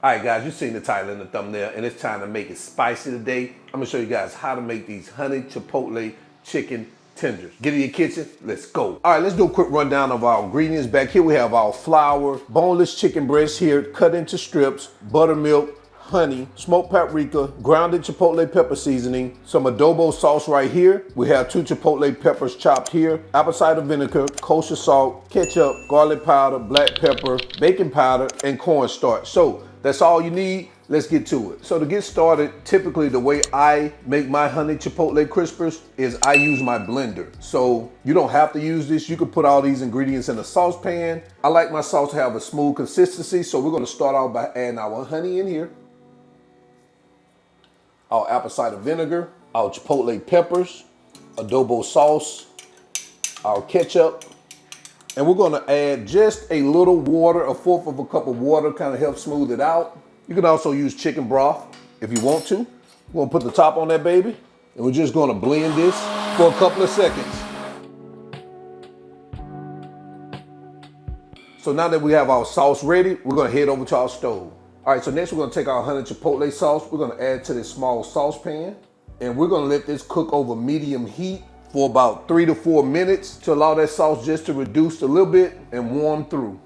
All right, guys, you've seen the title and the thumbnail, and it's time to make it spicy today. I'm gonna show you guys how to make these honey chipotle chicken tenders. Get in your kitchen, let's go. All right, let's do a quick rundown of our ingredients. Back here we have our flour, boneless chicken breast here, cut into strips, buttermilk, honey, smoked paprika, grounded chipotle pepper seasoning, some adobo sauce right here. We have 2 chipotle peppers chopped here, apple cider vinegar, kosher salt, ketchup, garlic powder, black pepper, baking powder, and cornstarch. So that's all you need. Let's get to it. So to get started, typically the way I make my honey chipotle crispers is I use my blender. So you don't have to use this. You can put all these ingredients in a saucepan. I like my sauce to have a smooth consistency. So we're gonna start out by adding our honey in here, our apple cider vinegar, our chipotle peppers, adobo sauce, our ketchup, and we're gonna add just a little water, 1/4 of a cup of water, kind of help smooth it out. You can also use chicken broth if you want to. We're gonna put the top on that baby, and we're just gonna blend this for a couple of seconds. So now that we have our sauce ready, we're gonna head over to our stove. All right, so next we're gonna take our honey chipotle sauce. We're gonna add to this small saucepan, and we're gonna let this cook over medium heat for about 3 to 4 minutes to allow that sauce just to reduce a little bit and warm through.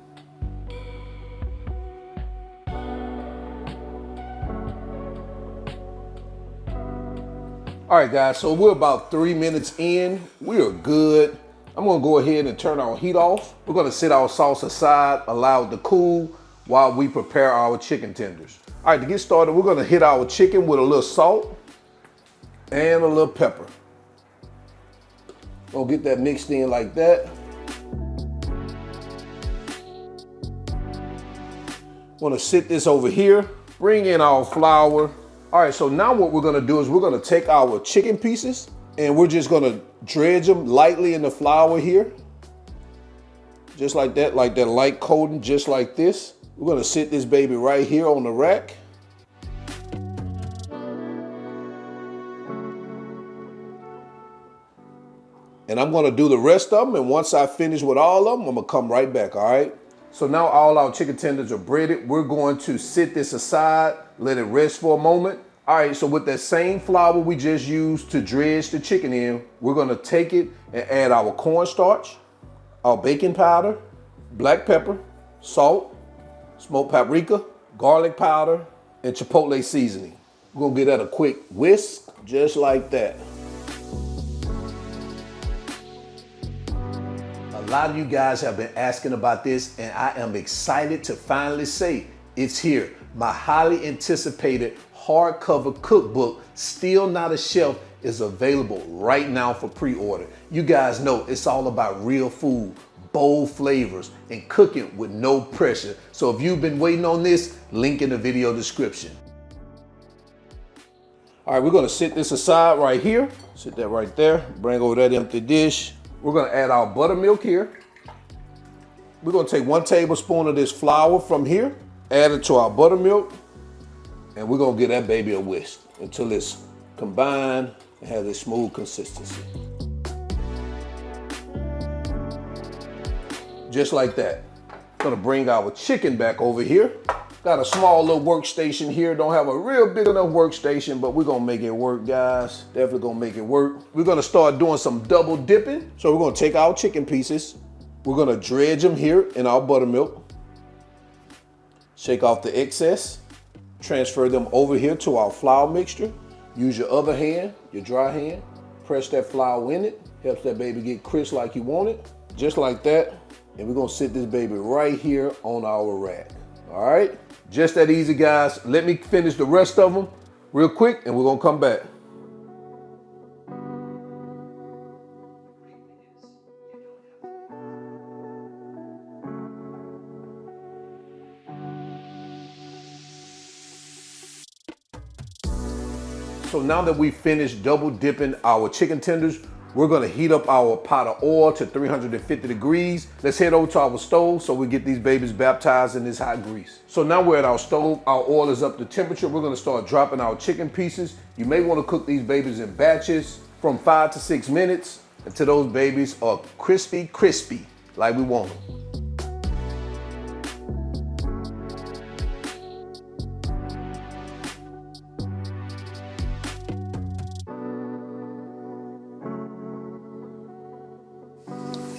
All right, guys, so we're about 3 minutes in. We are good. I'm gonna go ahead and turn our heat off. We're gonna set our sauce aside, allow it to cool while we prepare our chicken tenders. All right, to get started, we're gonna hit our chicken with a little salt and a little pepper. Gonna get that mixed in like that. Gonna sit this over here, bring in our flour. All right, so now what we're gonna do is we're gonna take our chicken pieces and we're just gonna dredge them lightly in the flour here. Just like that light coating, just like this. We're gonna sit this baby right here on the rack. And I'm gonna do the rest of them, and once I finish with all of them, I'm gonna come right back, all right? So now all our chicken tenders are breaded. We're going to sit this aside, let it rest for a moment. All right, so with that same flour we just used to dredge the chicken in, we're gonna take it and add our cornstarch, our baking powder, black pepper, salt, smoked paprika, garlic powder, and chipotle seasoning. We're gonna give that a quick whisk, just like that. A lot of you guys have been asking about this, and I am excited to finally say it's here. My highly anticipated hardcover cookbook, Still Not a Chef, is available right now for pre-order. You guys know it's all about real food, bold flavors, and cooking with no pressure. So if you've been waiting on this, link in the video description. All right, we're gonna sit this aside right here. Sit that right there. Bring over that empty dish. We're gonna add our buttermilk here. We're gonna take 1 tablespoon of this flour from here, add it to our buttermilk, and we're gonna give that baby a whisk until it's combined and has a smooth consistency. Just like that. Gonna bring our chicken back over here. Got a small little workstation here. Don't have a real big enough workstation, but we're gonna make it work, guys. Definitely gonna make it work. We're gonna start doing some double dipping. So we're gonna take our chicken pieces. We're gonna dredge them here in our buttermilk. Shake off the excess. Transfer them over here to our flour mixture. Use your other hand, your dry hand. Press that flour in it. Helps that baby get crisp like you want it. Just like that. And we're gonna sit this baby right here on our rack. All right, just that easy, guys. Let me finish the rest of them real quick and we're gonna come back. So now that we finished double dipping our chicken tenders, we're gonna heat up our pot of oil to 350 degrees. Let's head over to our stove so we get these babies baptized in this hot grease. So now we're at our stove, our oil is up to temperature. We're gonna start dropping our chicken pieces. You may wanna cook these babies in batches from 5 to 6 minutes until those babies are crispy, like we want them.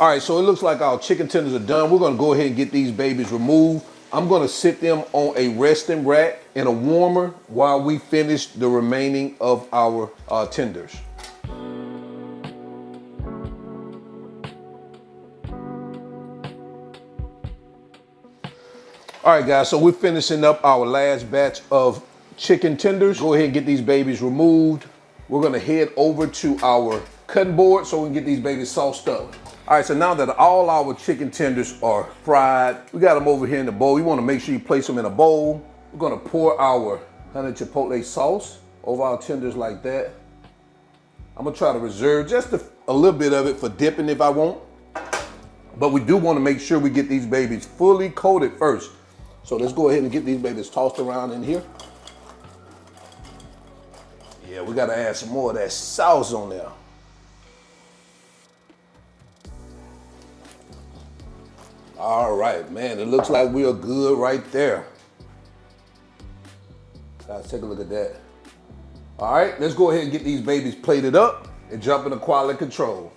All right, so it looks like our chicken tenders are done. We're gonna go ahead and get these babies removed. I'm gonna sit them on a resting rack in a warmer while we finish the remaining of our tenders. All right, guys, so we're finishing up our last batch of chicken tenders. Go ahead and get these babies removed. We're gonna head over to our cutting board so we can get these babies sauced up. All right, so now that all our chicken tenders are fried, we got them over here in the bowl. You wanna make sure you place them in a bowl. We're gonna pour our honey chipotle sauce over our tenders like that. I'm gonna try to reserve just a little bit of it for dipping if I want. But we do wanna make sure we get these babies fully coated first. So let's go ahead and get these babies tossed around in here. Yeah, we gotta add some more of that sauce on there. All right, man, it looks like we are good right there. Guys, take a look at that. All right, let's go ahead and get these babies plated up and jump into quality control.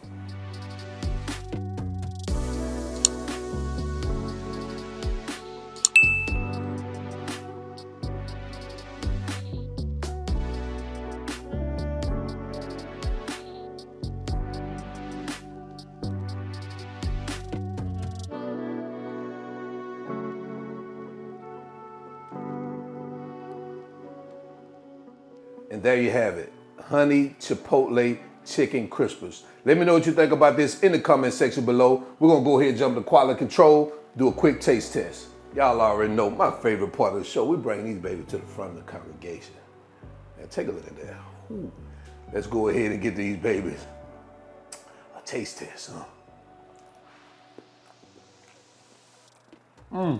And there you have it, Honey Chipotle Chicken Crispers. Let me know what you think about this in the comment section below. We're gonna go ahead and jump to quality control, do a quick taste test. Y'all already know my favorite part of the show. We bring these babies to the front of the congregation. Now take a look at that. Ooh. Let's go ahead and get these babies a taste test, huh?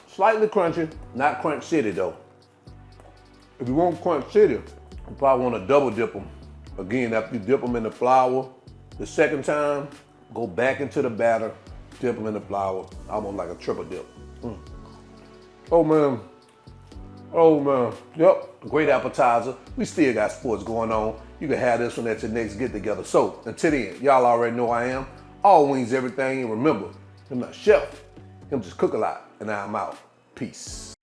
Slightly crunchy, not Crunch City though. If you want Crunch City, you probably want to double dip them. Again, after you dip them in the flour, the second time, go back into the batter, dip them in the flour, almost like a triple dip. Oh man, oh man, yep, great appetizer. We still got sports going on. You can have this one at your next get together. So until then, y'all already know I am. All wings, everything, and remember, I'm not chef, I'm just cook a lot, and I'm out. Peace.